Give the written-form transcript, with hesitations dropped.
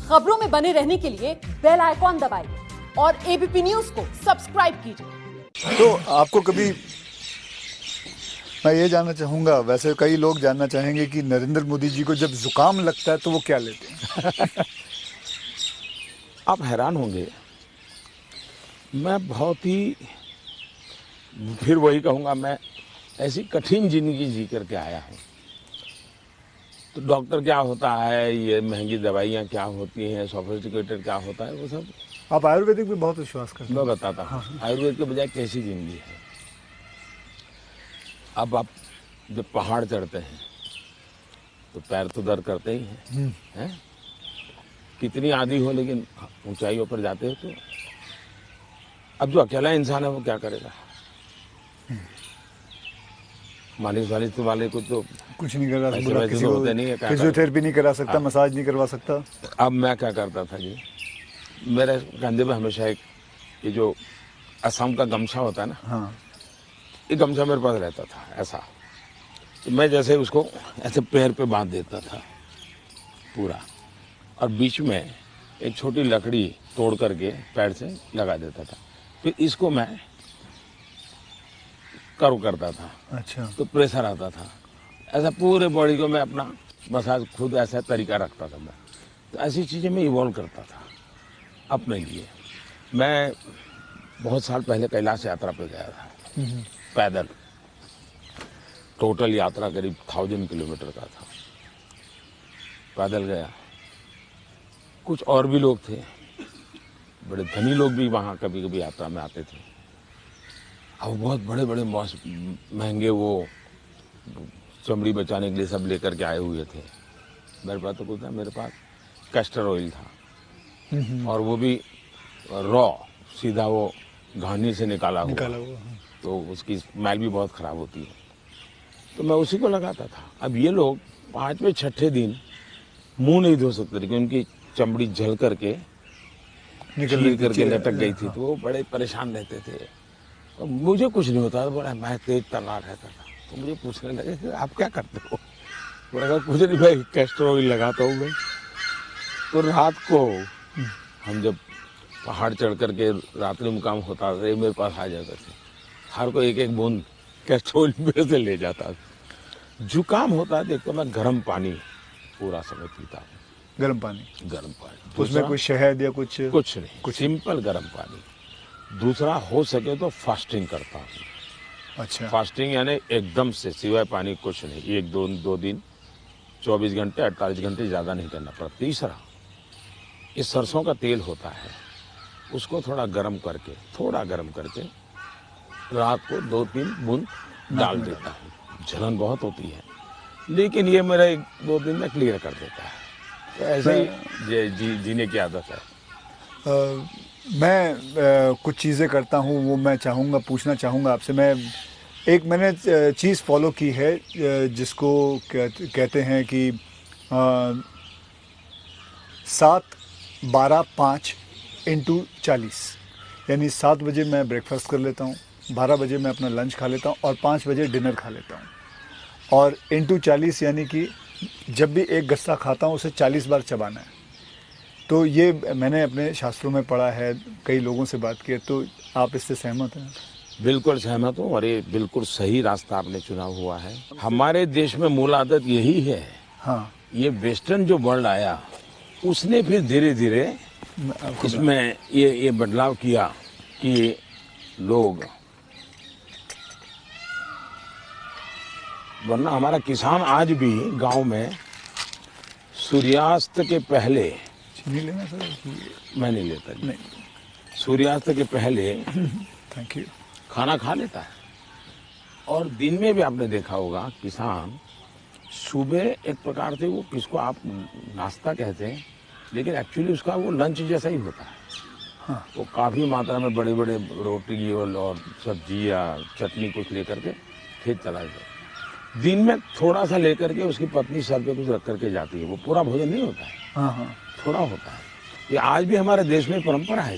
खबरों में बने रहने के लिए बेल आइकॉन दबाइए और एबीपी न्यूज को सब्सक्राइब कीजिए। तो आपको कभी, मैं ये जानना चाहूँगा, वैसे कई लोग जानना चाहेंगे कि नरेंद्र मोदी जी को जब जुकाम लगता है तो वो क्या लेते हैं? आप हैरान होंगे, मैं बहुत ही, फिर वही कहूँगा, मैं ऐसी कठिन जिंदगी जी करके आया हूँ। तो डॉक्टर क्या होता है, ये महंगी दवाइयाँ क्या होती हैं, सोफिस्टिकेटेड क्या होता है, वो सब आप आयुर्वेदिक भी बहुत विश्वास करते हैं। मैं बताता हूँ। आयुर्वेद के बजाय कैसी जिंदगी है। अब आप जब पहाड़ चढ़ते हैं तो पैर तो दर्द करते ही हैं, कितनी आदि हो, लेकिन ऊंचाइयों पर जाते हो तो अब जो अकेला इंसान है वो क्या करेगा। मालिश वालिश वाले को तो कुछ नहीं करा ऐसे सकता, वैसे किसी तो को होते नहीं है, क्या फिजियोथेरेपी नहीं करा सकता, मसाज नहीं करवा सकता। अब मैं क्या करता था जी, मेरे कंधे पे हमेशा एक ये जो असम का गमछा होता है ना, हाँ, ये गमछा मेरे पास रहता था ऐसा। तो मैं जैसे उसको ऐसे पैर पे बांध देता था पूरा, और बीच में एक छोटी लकड़ी तोड़ करके पैर से लगा देता था। फिर इसको मैं कर्व करता था। अच्छा। तो प्रेशर आता था, ऐसा पूरे बॉडी को मैं अपना मसाज खुद ऐसा तरीका रखता था मैं। तो ऐसी चीज़ें मैं इवॉल्व करता था अपने लिए। मैं बहुत साल पहले कैलाश यात्रा पे गया था पैदल। टोटल यात्रा करीब 1000 किलोमीटर का था, पैदल गया। कुछ और भी लोग थे, बड़े धनी लोग भी वहाँ कभी कभी यात्रा में आते थे। अब बहुत बड़े बड़े महंगे वो चमड़ी बचाने के लिए सब लेकर के आए हुए थे। मेरे पास तो कुछ था, मेरे पास कैस्टर ऑयल था, और वो भी रॉ, सीधा वो घानी से निकाला हुआ। तो उसकी स्मेल भी बहुत ख़राब होती है, तो मैं उसी को लगाता था। अब ये लोग 5वें 6ठे दिन मुंह नहीं धो सकते थे, क्योंकि उनकी चमड़ी जल करके चीर करके लटक गई थी। तो वो बड़े परेशान रहते थे। तो मुझे कुछ नहीं होता था, बड़ा मैं तेज तर्रार रहता था। तो मुझे पूछने लगे कि आप क्या करते हो? मैंने कहा कुछ नहीं भाई, कैस्टर ऑयल लगाता हूँ मैं। तो रात को हम जब पहाड़ चढ़ करके रात्रि मुकाम होता था, मेरे पास आ जाते थे, हर को एक एक बूंद कैस्टर ऑयल मेरे से ले जाता था। जुकाम होता है देखो, मैं गर्म पानी पूरा समय पीता हूँ। गर्म पानी, गर्म पानी, उसमें कुछ शहद या कुछ नहीं, कुछ सिंपल गर्म पानी। दूसरा, हो सके तो फास्टिंग करता हूँ। अच्छा। फास्टिंग यानी एकदम से सिवाय पानी कुछ नहीं, एक दो दिन 24 घंटे 48 घंटे, ज़्यादा नहीं करना पड़ता। तीसरा, ये सरसों का तेल होता है, उसको थोड़ा गर्म करके रात को 2-3 बूंद डाल देता हूँ। जलन बहुत होती है, लेकिन ये मेरा 1-2 दिन में क्लियर कर देता है। तो ऐसे ही जीने की आदत है। मैं कुछ चीज़ें करता हूँ, वो मैं पूछना चाहूँगा आपसे। मैंने चीज़ फॉलो की है, जिसको कहते हैं कि 7-12-5 × 40, यानी 7 बजे मैं ब्रेकफास्ट कर लेता हूँ, 12 बजे मैं अपना लंच खा लेता हूँ और 5 बजे डिनर खा लेता हूँ। और × 40 यानी कि जब भी एक गस्सा खाता हूँ उसे 40 बार चबाना है। तो ये मैंने अपने शास्त्रों में पढ़ा है, कई लोगों से बात की है। तो आप इससे सहमत हैं? बिल्कुल सहमत हूँ, और ये बिल्कुल सही रास्ता आपने चुना हुआ है। हमारे देश में मूल आदत यही है। हाँ, ये वेस्टर्न जो वर्ल्ड आया, उसने फिर धीरे धीरे इसमें ये बदलाव किया कि लोग, वरना हमारा किसान आज भी गांव में सूर्यास्त के पहले, नहीं लेना सर, मैं नहीं लेता जी, नहीं, सूर्यास्त के पहले थैंक यू, खाना खा लेता है। और दिन में भी आपने देखा होगा, किसान सुबह एक प्रकार से, वो किसको आप नाश्ता कहते हैं, लेकिन एक्चुअली उसका वो लंच जैसा ही होता है। हाँ, वो काफ़ी मात्रा में बड़े बड़े रोटी और सब्जी या चटनी कुछ लेकर के खेत चला जाता है। दिन में थोड़ा सा लेकर के उसकी पत्नी सर पे कुछ रख करके जाती है। वो पूरा भोजन नहीं होता है, हाँ, हाँ। थोड़ा होता है। ये आज भी हमारे देश में परंपरा है।